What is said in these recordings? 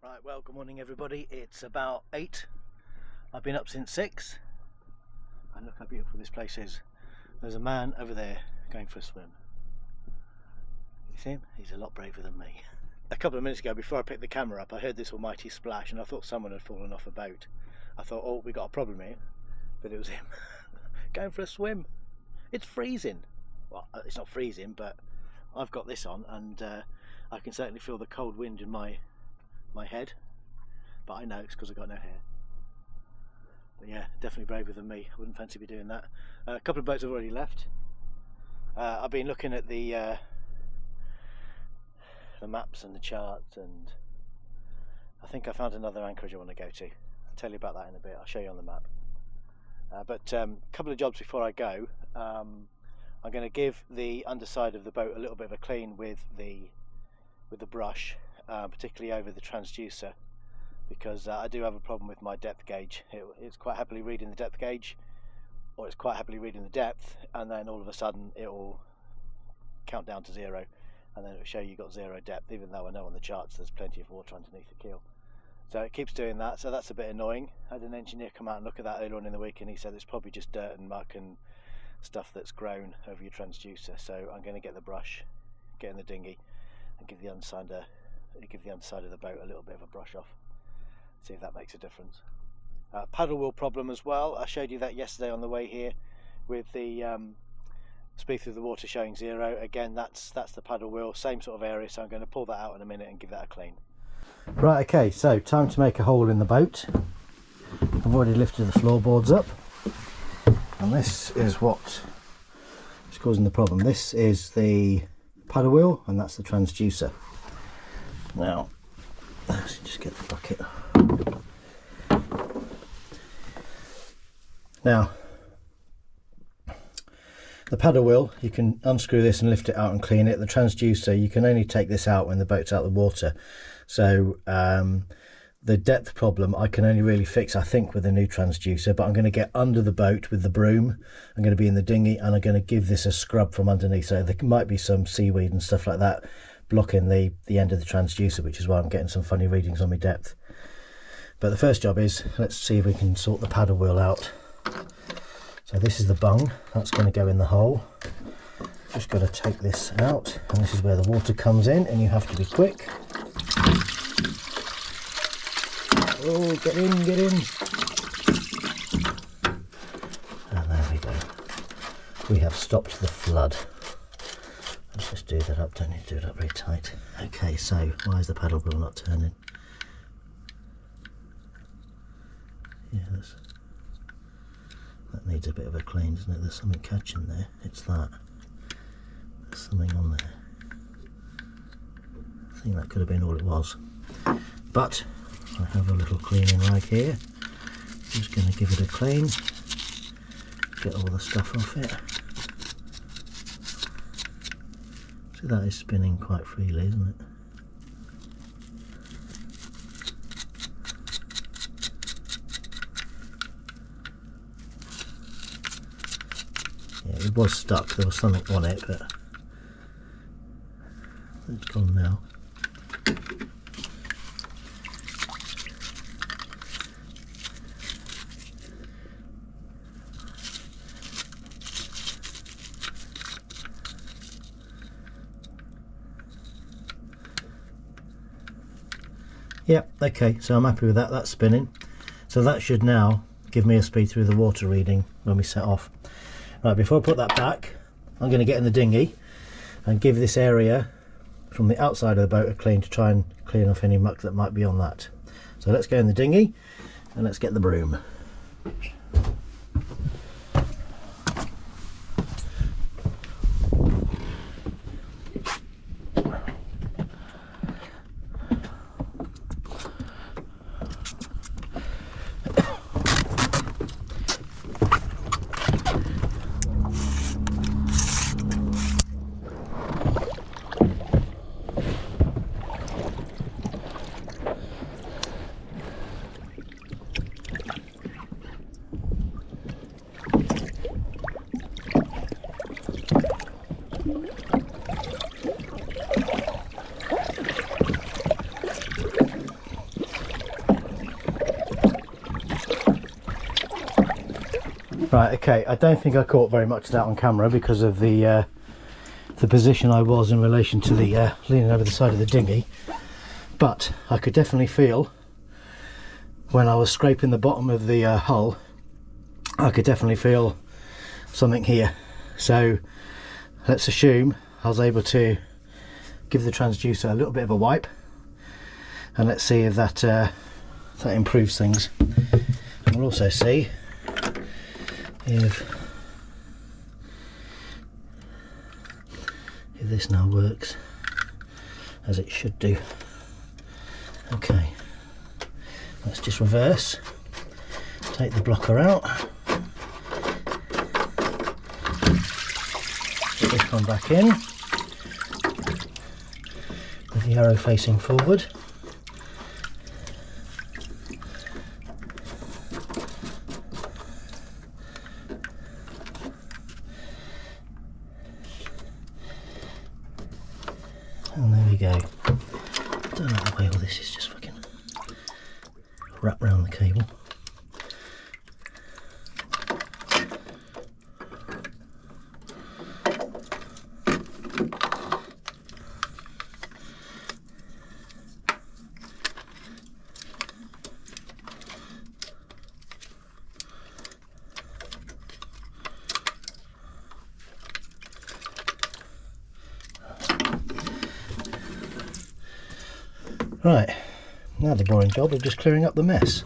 Right, well, good morning everybody. It's about 8. I've been up since 6. And look how beautiful this place is. There's a man over there going for a swim. You see him? He's a lot braver than me. A couple of minutes ago, before I picked the camera up, I heard this almighty splash and I thought someone had fallen off a boat. I thought, oh, we got a problem here. But it was him going for a swim. It's freezing. Well, it's not freezing, but I've got this on and I can certainly feel the cold wind in my head, but I know it's because I've got no hair. But yeah, definitely braver than me. I wouldn't fancy be doing that. A couple of boats have already left. I've been looking at the maps and the charts, and I think I found another anchorage I want to go to. I'll tell you about that in a bit. I'll show you on the map. But a couple of jobs before I go. I'm going to give the underside of the boat a little bit of a clean with the brush. Particularly over the transducer, because I do have a problem with my depth gauge. It's quite happily reading the depth gauge, or it's quite happily reading the depth, and then all of a sudden it will count down to 0, and then it will show you got 0 depth, even though I know on the charts there's plenty of water underneath the keel. So it keeps doing that, so that's a bit annoying. I had an engineer come out and look at that earlier on in the week, and he said it's probably just dirt and muck and stuff that's grown over your transducer. So I'm going to get the brush, get in the dinghy, and give the underside of the boat a little bit of a brush off, see if that makes a difference. Paddle wheel problem as well. I showed you that yesterday on the way here with the speed through the water showing 0. Again, that's the paddle wheel, same sort of area, so I'm going to pull that out in a minute and give that a clean. Right, okay, so time to make a hole in the boat. I've already lifted the floorboards up, and this is what is causing the problem. This is the paddle wheel and that's the transducer. Now, let's just get the bucket. Now, the paddle wheel, you can unscrew this and lift it out and clean it. The transducer, you can only take this out when the boat's out of the water. So the depth problem I can only really fix, I think, with a new transducer, but I'm going to get under the boat with the broom. I'm going to be in the dinghy and I'm going to give this a scrub from underneath. So there might be some seaweed and stuff like that blocking the end of the transducer, which is why I'm getting some funny readings on my depth. But the first job is, let's see if we can sort the paddle wheel out. So this is the bung, that's going to go in the hole. Just got to take this out, and this is where the water comes in, and you have to be quick. Oh, get in, get in. And there we go. We have stopped the flood. Let's just do that up, don't need to do it up very tight. Okay, so why is the paddle wheel not turning? Yeah, that needs a bit of a clean, doesn't it? There's something catching there. It's that. There's something on there. I think that could have been all it was. But I have a little cleaning rag here. I'm just going to give it a clean. Get all the stuff off it. So that is spinning quite freely, isn't it? Yeah, it was stuck, there was something on it, but it's gone now. Yep, okay, so I'm happy with that, that's spinning. So that should now give me a speed through the water reading when we set off. Right, before I put that back, I'm going to get in the dinghy and give this area from the outside of the boat a clean to try and clean off any muck that might be on that. So let's go in the dinghy and let's get the broom. Right, okay, I don't think I caught very much of that on camera because of the position I was in relation to the leaning over the side of the dinghy, but I could definitely feel when I was scraping the bottom of the hull, I could definitely feel something here. So let's assume I was able to give the transducer a little bit of a wipe, and let's see if that improves things. And we'll also see if this now works as it should do. Okay, let's just reverse, take the blocker out, put this one back in with the arrow facing forward. And there we go. I don't know the way all this is just fucking wrapped round the cable. Right, now the boring job of just clearing up the mess.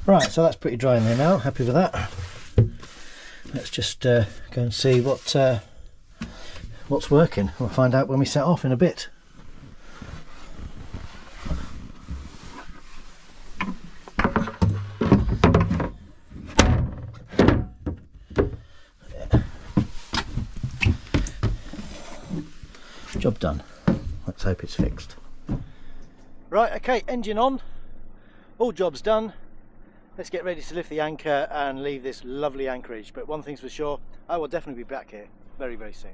Right, so that's pretty dry in there now, happy with that. Let's just go and see what's working. We'll find out when we set off in a bit. Job done. Let's hope it's fixed. Right, okay, engine on. All jobs done. Let's get ready to lift the anchor and leave this lovely anchorage. But one thing's for sure, I will definitely be back here very, very soon.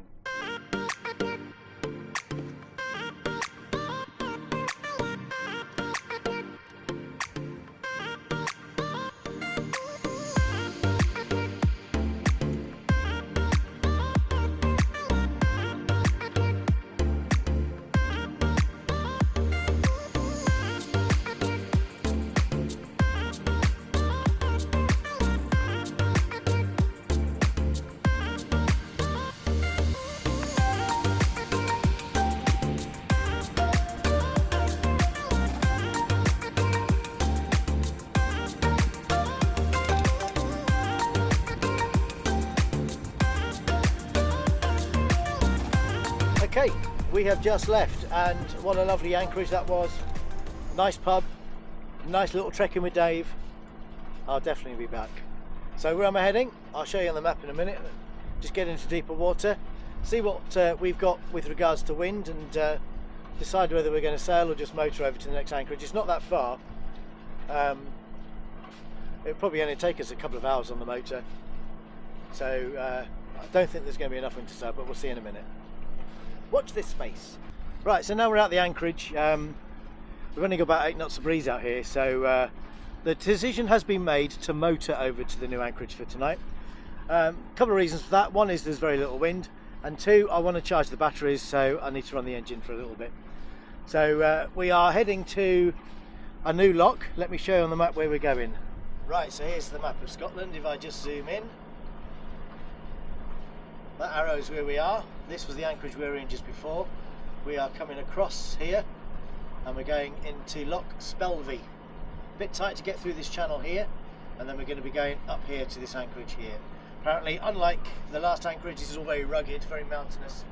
Okay, we have just left, and what a lovely anchorage that was. Nice pub, nice little trek in with Dave. I'll definitely be back. So where am I heading? I'll show you on the map in a minute. Just get into deeper water, see what we've got with regards to wind, and decide whether we're going to sail or just motor over to the next anchorage. It's not that far. It'll probably only take us a couple of hours on the motor. So I don't think there's going to be enough wind to sail, but we'll see in a minute. Watch this space. Right, so now we're at the anchorage. We've only got about 8 knots of breeze out here, so the decision has been made to motor over to the new anchorage for tonight. Couple of reasons for that. One is there's very little wind, and two, I want to charge the batteries, so I need to run the engine for a little bit. So we are heading to a new loch. Let me show you on the map where we're going. Right, so here's the map of Scotland. If I just zoom in, that arrow is where we are. This was the anchorage we were in just before. We are coming across here and we're going into Loch Spelve. A bit tight to get through this channel here, and then we're going to be going up here to this anchorage here. Apparently, unlike the last anchorage, this is all very rugged, very mountainous,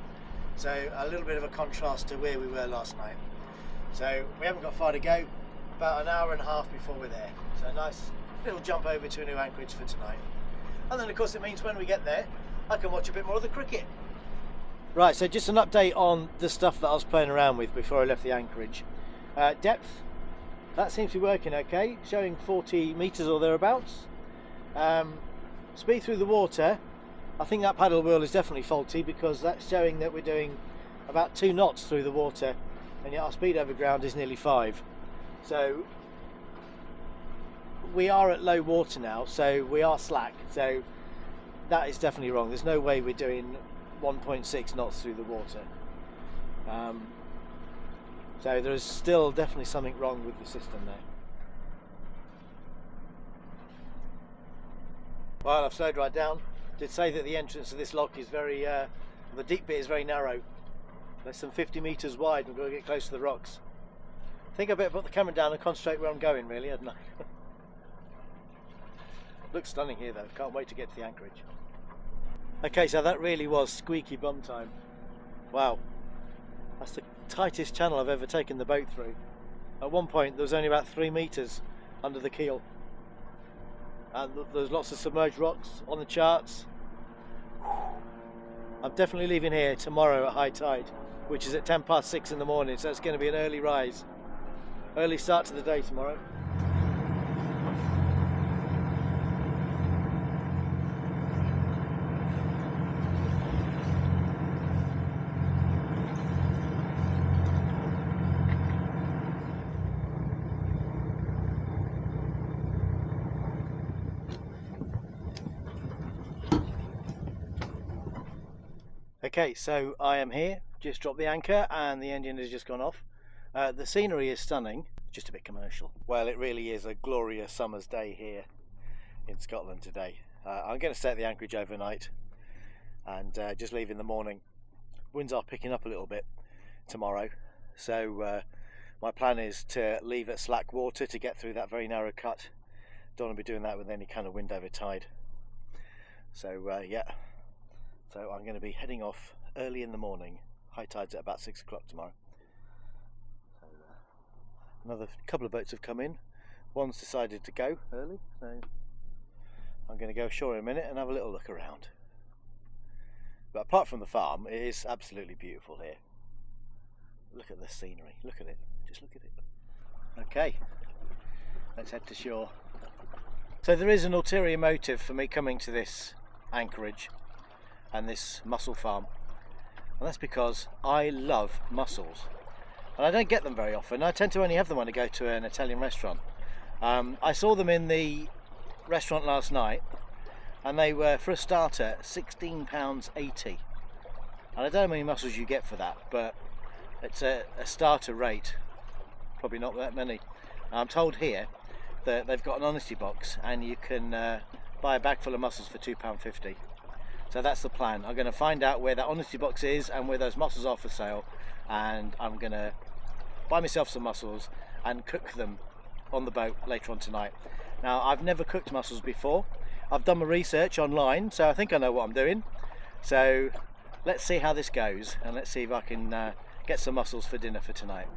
so a little bit of a contrast to where we were last night. So we haven't got far to go, about an hour and a half before we're there. So a nice little jump over to a new anchorage for tonight. And then of course it means when we get there I can watch a bit more of the cricket. Right, so just an update on the stuff that I was playing around with before I left the anchorage. Depth, that seems to be working okay, showing 40 metres or thereabouts. Speed through the water, I think that paddle wheel is definitely faulty, because that's showing that we're doing about 2 knots through the water, and yet our speed over ground is nearly 5. So we are at low water now, so we are slack, so that is definitely wrong. There's no way we're doing 1.6 knots through the water. So there is still definitely something wrong with the system there. Well, I've slowed right down. Did say that the entrance to this loch is very, the deep bit is very narrow, less than 50 metres wide. We've got to get close to the rocks. I think I better put the camera down and concentrate where I'm going, really, hadn't I? Looks stunning here though, can't wait to get to the anchorage. Okay, so that really was squeaky bum time. Wow, that's the tightest channel I've ever taken the boat through. At one point there was only about 3 metres under the keel. And there's lots of submerged rocks on the charts. I'm definitely leaving here tomorrow at high tide, which is at 6:10 in the morning, so it's going to be an early rise. Early start to the day tomorrow. Okay, so I am here, just dropped the anchor and the engine has just gone off. The scenery is stunning, just a bit commercial. Well, it really is a glorious summer's day here in Scotland today. I'm going to stay at the anchorage overnight and just leave in the morning. Winds are picking up a little bit tomorrow, so my plan is to leave at slack water to get through that very narrow cut. Don't want to be doing that with any kind of wind over tide. So yeah. So I'm going to be heading off early in the morning. High tide's at about 6 o'clock tomorrow. So, another couple of boats have come in. One's decided to go early, so I'm going to go ashore in a minute and have a little look around. But apart from the farm, it is absolutely beautiful here. Look at the scenery, look at it, just look at it. Okay, let's head to shore. So there is an ulterior motive for me coming to this anchorage and this mussel farm, and that's because I love mussels and I don't get them very often. I tend to only have them when I go to an Italian restaurant. I saw them in the restaurant last night and they were, for a starter, £16.80, and I don't know how many mussels you get for that, but it's a starter rate, probably not that many. I'm told here that they've got an honesty box and you can buy a bag full of mussels for £2.50. So that's the plan. I'm going to find out where that honesty box is and where those mussels are for sale, and I'm going to buy myself some mussels and cook them on the boat later on tonight. Now, I've never cooked mussels before. I've done my research online, so I think I know what I'm doing. So let's see how this goes, and let's see if I can get some mussels for dinner for tonight.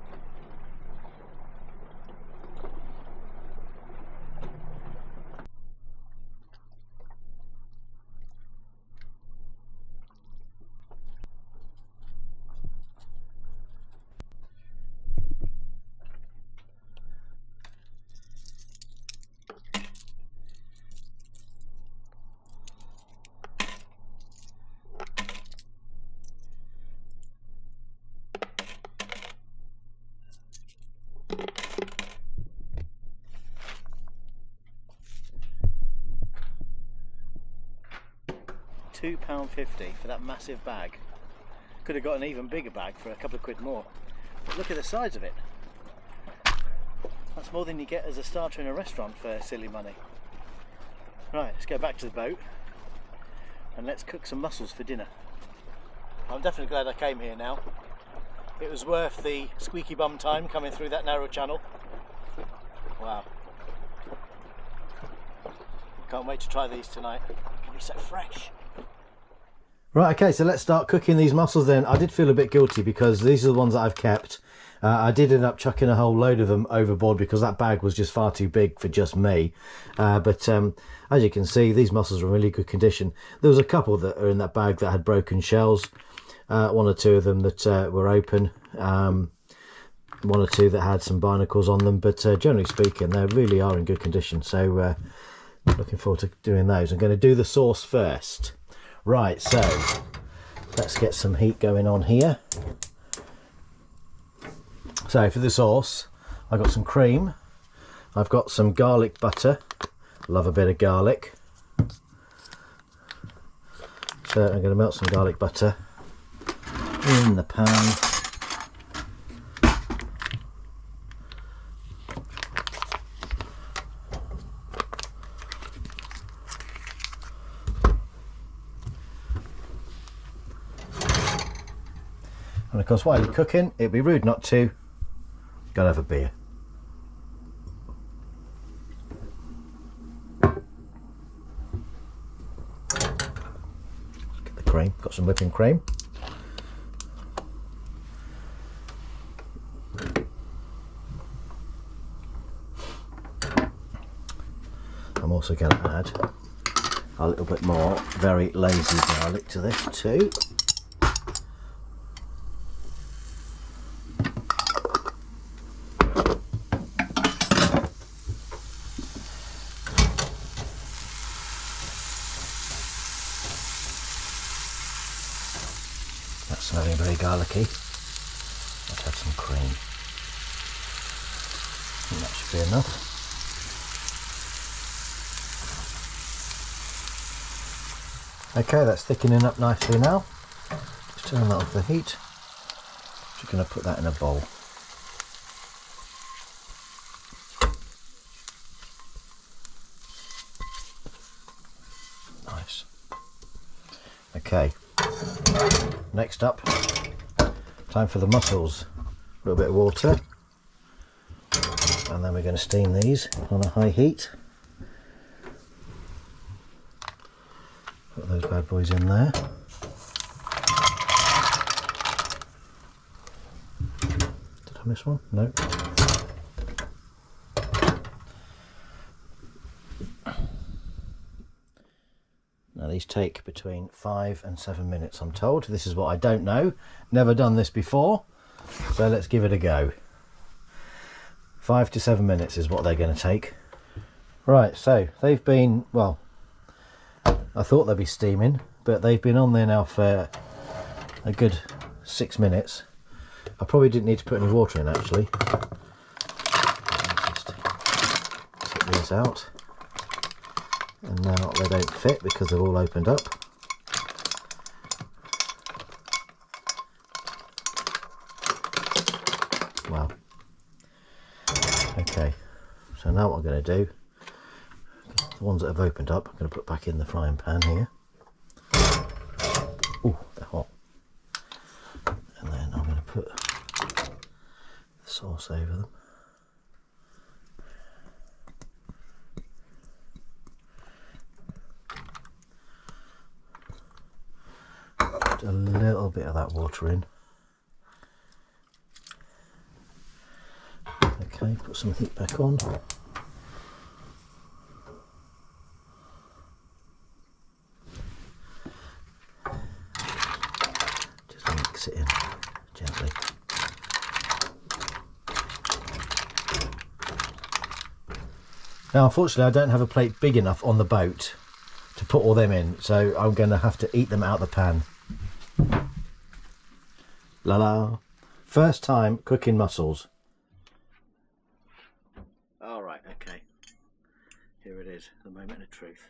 £2.50 for that massive bag. Could have got an even bigger bag for a couple of quid more. But look at the size of it. That's more than you get as a starter in a restaurant for silly money. Right, let's go back to the boat and let's cook some mussels for dinner. I'm definitely glad I came here now. It was worth the squeaky bum time coming through that narrow channel. Wow. Can't wait to try these tonight. It can be so fresh. Right, okay, so let's start cooking these mussels then. I did feel a bit guilty because these are the ones that I've kept. I did end up chucking a whole load of them overboard because that bag was just far too big for just me. But as you can see, these mussels are in really good condition. There was a couple that are in that bag that had broken shells. One or two of them that were open. One or two that had some barnacles on them. But generally speaking, they really are in good condition. So looking forward to doing those. I'm going to do the sauce first. Right, so let's get some heat going on here. So for the sauce, I've got some cream, I've got some garlic butter, love a bit of garlic. So I'm going to melt some garlic butter in the pan. And of course, while you're cooking, it'd be rude not to go and have a beer. Let's get the cream. Got some whipping cream. I'm also going to add a little bit more very lazy garlic to this too. That's smelling very garlicky. Let's add some cream. And that should be enough. Okay, that's thickening up nicely now. Just turn that off the heat. Just going to put that in a bowl. Nice. Okay. Next up, time for the mussels. A little bit of water, and then we're going to steam these on a high heat. Put those bad boys in there. Did I miss one? No. Now these take between 5 and 7 minutes, I'm told. This is what I don't know. Never done this before. So let's give it a go. 5 to 7 minutes is what they're going to take. Right, so they've been, well, I thought they'd be steaming, but they've been on there now for a good 6 minutes. I probably didn't need to put any water in actually. Just take these out. And now they don't fit because they've all opened up. Wow. Okay, so now what I'm going to do, the ones that have opened up, I'm going to put back in the frying pan here. Oh, they're hot. And then I'm going to put the sauce over them. Put a little bit of that water in. Okay, put some heat back on. Just mix it in gently. Now unfortunately I don't have a plate big enough on the boat to put all them in, so I'm going to have to eat them out of the pan. La la. First time cooking mussels. Alright, okay. Here it is, the moment of truth.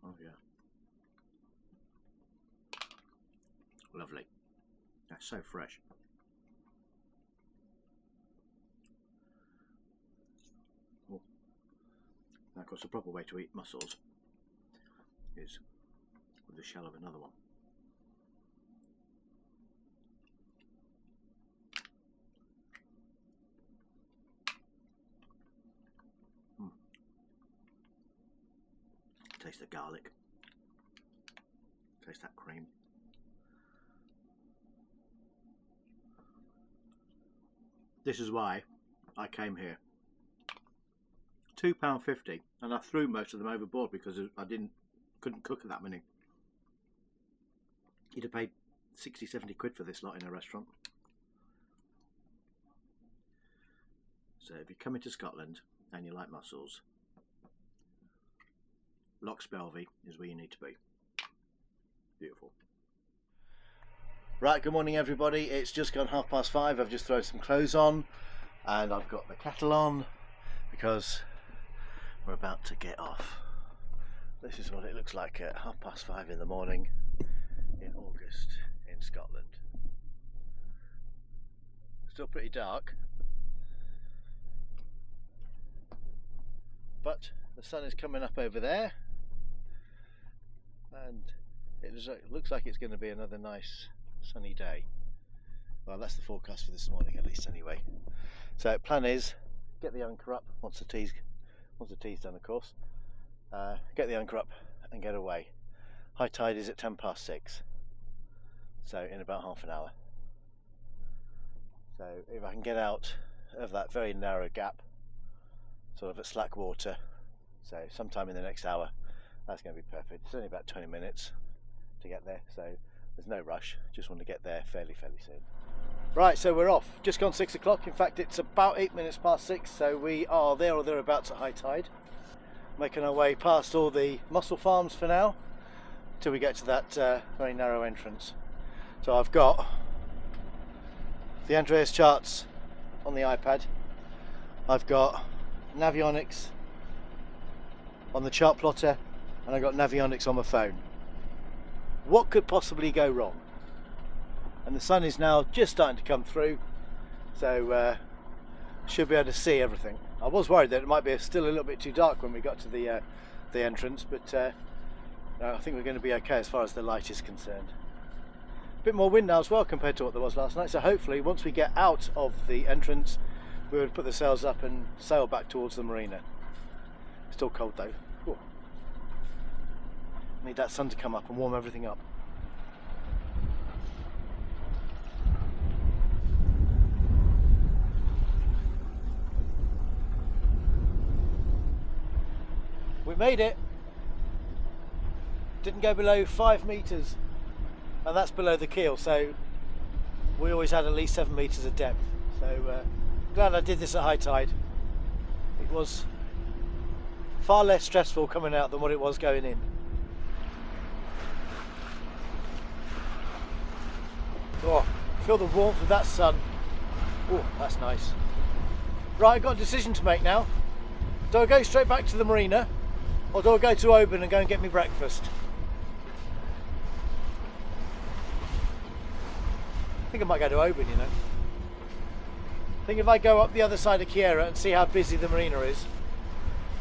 Oh yeah. Lovely. That's so fresh. Oh. Now of course the proper way to eat mussels is with the shell of another one. Taste the garlic, taste that cream. This is why I came here. £2.50, and I threw most of them overboard because I couldn't cook that many. You'd have paid 60-70 quid for this lot in a restaurant. So if you're coming to Scotland and you like mussels, Loch Spelve is where you need to be. Beautiful. Right, good morning everybody. It's just gone 5:30. I've just thrown some clothes on and I've got the kettle on because we're about to get off. This is what it looks like at 5:30 in the morning in August in Scotland. Still pretty dark, but the sun is coming up over there and it looks like it's going to be another nice sunny day. Well, that's the forecast for this morning at least anyway. So plan is get the anchor up once the tea's done, of course. Get the anchor up and get away. High tide is at 6:10, so in about half an hour. So if I can get out of that very narrow gap, sort of at slack water, so sometime in the next hour, that's going to be perfect. It's only about 20 minutes to get there, so there's no rush. Just want to get there fairly soon. Right, so we're off. Just gone 6 o'clock. In fact, it's about 8 minutes past 6, so we are there or thereabouts at high tide. Making our way past all the mussel farms for now, till we get to that very narrow entrance. So I've got the Andreas charts on the iPad. I've got Navionics on the chart plotter, and I've got Navionics on my phone. What could possibly go wrong? And the sun is now just starting to come through, so should be able to see everything. I was worried that it might be still a little bit too dark when we got to the entrance, but no, I think we're going to be okay as far as the light is concerned. A bit more wind now as well compared to what there was last night, so hopefully once we get out of the entrance we would put the sails up and sail back towards the marina. Still cold though. Ooh. Need that sun to come up and warm everything up. We made it. Didn't go below 5 meters, and that's below the keel, so we always had at least 7 meters of depth. So glad I did this at high tide. It was far less stressful coming out than what it was going in. Oh, feel the warmth of that sun. Oh, that's nice. Right, I've got a decision to make now. Do I go straight back to the marina, or do I go to Oban and go and get me breakfast? I think I might go to Oban, you know. I think if I go up the other side of Kiera and see how busy the marina is,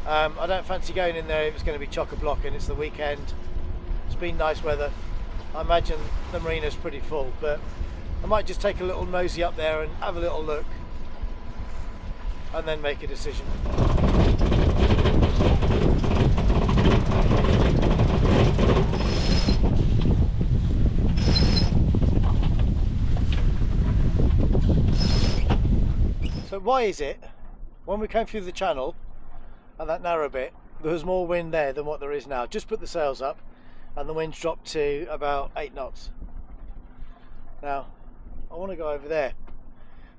I don't fancy going in there if it's going to be chock-a-block and it's the weekend. It's been nice weather. I imagine the marina's pretty full, but I might just take a little nosy up there and have a little look and then make a decision. So why is it when we came through the channel and that narrow bit there was more wind there than what there is now? Just put the sails up and the wind's dropped to about 8 knots. Now I want to go over there,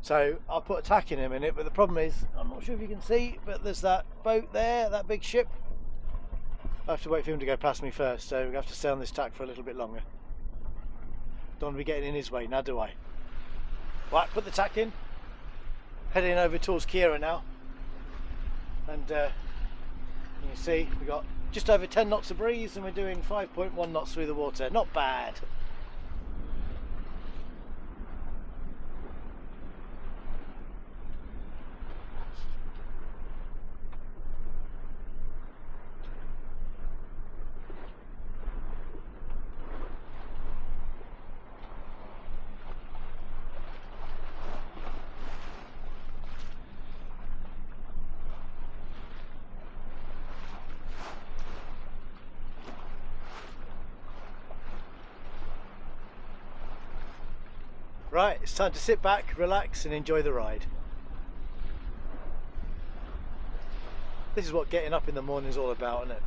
so I'll put a tack in a minute, but the problem is I'm not sure if you can see, but there's that boat there, that big ship. I have to wait for him to go past me first, so we have to stay on this tack for a little bit longer. Don't want to be getting in his way now, do I? Right, put the tack in. Heading over towards Kiera now, and you can see we've got just over 10 knots of breeze and we're doing 5.1 knots through the water. Not bad. Right, it's time to sit back, relax and enjoy the ride. This is what getting up in the morning is all about, isn't it?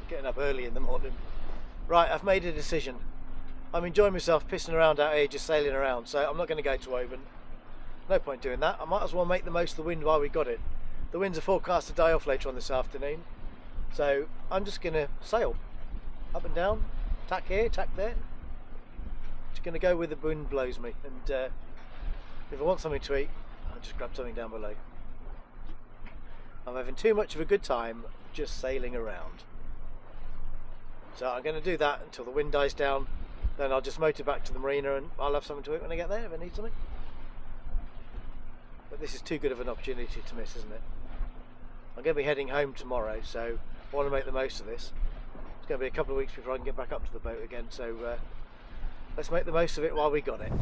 Getting up early in the morning. Right, I've made a decision. I'm enjoying myself pissing around out here, just sailing around, so I'm not going to go to Oban. no point doing that. I might as well make the most of the wind while we got it. The winds are forecast to die off later on this afternoon, so I'm just going to sail up and down, tack here, tack there. Just going to go where the wind blows me, and if I want something to eat, I'll just grab something down below. I'm having too much of a good time just sailing around. So I'm going to do that until the wind dies down, then I'll just motor back to the marina and I'll have something to eat when I get there if I need something. But this is too good of an opportunity to miss, isn't it? I'm going to be heading home tomorrow, so I want to make the most of this. It's going to be a couple of weeks before I can get back up to the boat again, so let's make the most of it while we got it.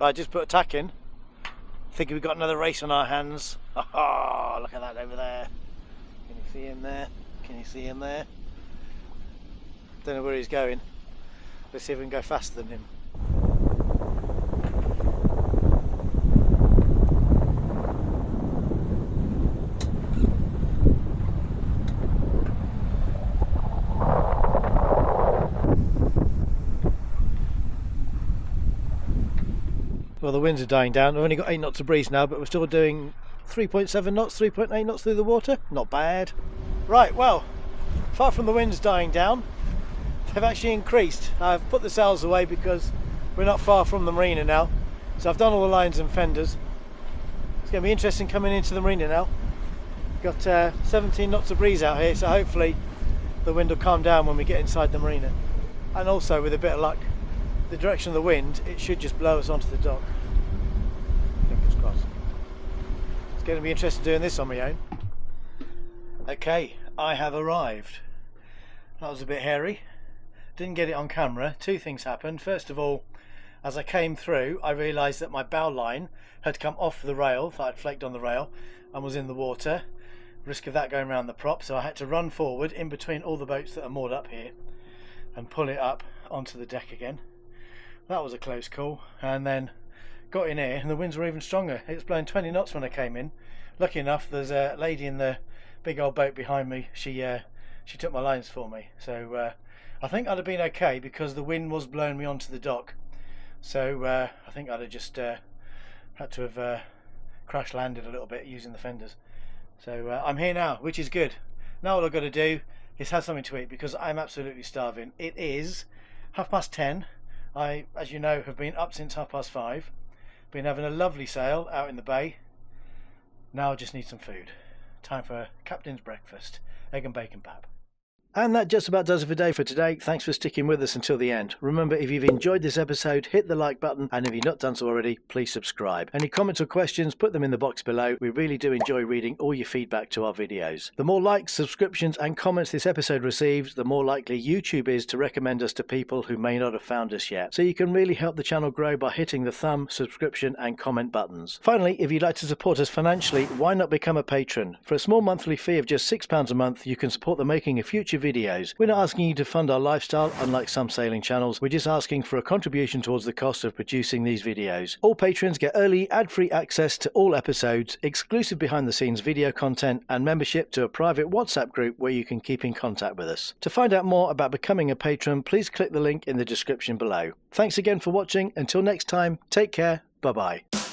I just put a tack in, thinking we've got another race on our hands. Oh, look at that over there. Can you see him there? Can you see him there? Don't know where he's going. Let's see if we can go faster than him. Well, the winds are dying down. We've only got 8 knots of breeze now, but we're still doing 3.7 knots, 3.8 knots through the water. Not bad. Right, well, far from the winds dying down, they've actually increased. I've put the sails away because we're not far from the marina now. So I've done all the lines and fenders. It's going to be interesting coming into the marina now. Got 17 knots of breeze out here, so hopefully the wind will calm down when we get inside the marina. And also, with a bit of luck, the direction of the wind, it should just blow us onto the dock. Fingers crossed. It's going to be interesting doing this on my own. Okay, I have arrived. That was a bit hairy. Didn't get it on camera. Two things happened. First of all, as I came through, I realised that my bow line had come off the rail, that I'd flaked on the rail, and was in the water. Risk of that going around the prop, so I had to run forward in between all the boats that are moored up here and pull it up onto the deck again. That was a close call, and then got in here and the winds were even stronger. It was blowing 20 knots when I came in. Lucky enough, there's a lady in the big old boat behind me. She took my lines for me, so I think I'd have been okay because the wind was blowing me onto the dock. So I think I'd have just had to have crash landed a little bit using the fenders. So I'm here now, which is good. Now all I've got to do is have something to eat because I'm absolutely starving. It is 10:30. I, as you know, have been up since 5:30. Been having a lovely sail out in the bay. Now I just need some food. Time for a captain's breakfast. Egg and bacon pap. And that just about does it for today. Thanks for sticking with us until the end. Remember, if you've enjoyed this episode, hit the like button, and if you've not done so already, please subscribe. Any comments or questions, put them in the box below. We really do enjoy reading all your feedback to our videos. The more likes, subscriptions and comments this episode receives, the more likely YouTube is to recommend us to people who may not have found us yet. So you can really help the channel grow by hitting the thumb, subscription and comment buttons. Finally, if you'd like to support us financially, why not become a patron? For a small monthly fee of just £6 a month, you can support the making of future videos. We're not asking you to fund our lifestyle, unlike some sailing channels. We're just asking for a contribution towards the cost of producing these videos. All patrons get early, ad-free access to all episodes, exclusive behind-the-scenes video content, and membership to a private WhatsApp group where you can keep in contact with us. To find out more about becoming a patron, please click the link in the description below. Thanks again for watching. Until next time, take care. Bye-bye.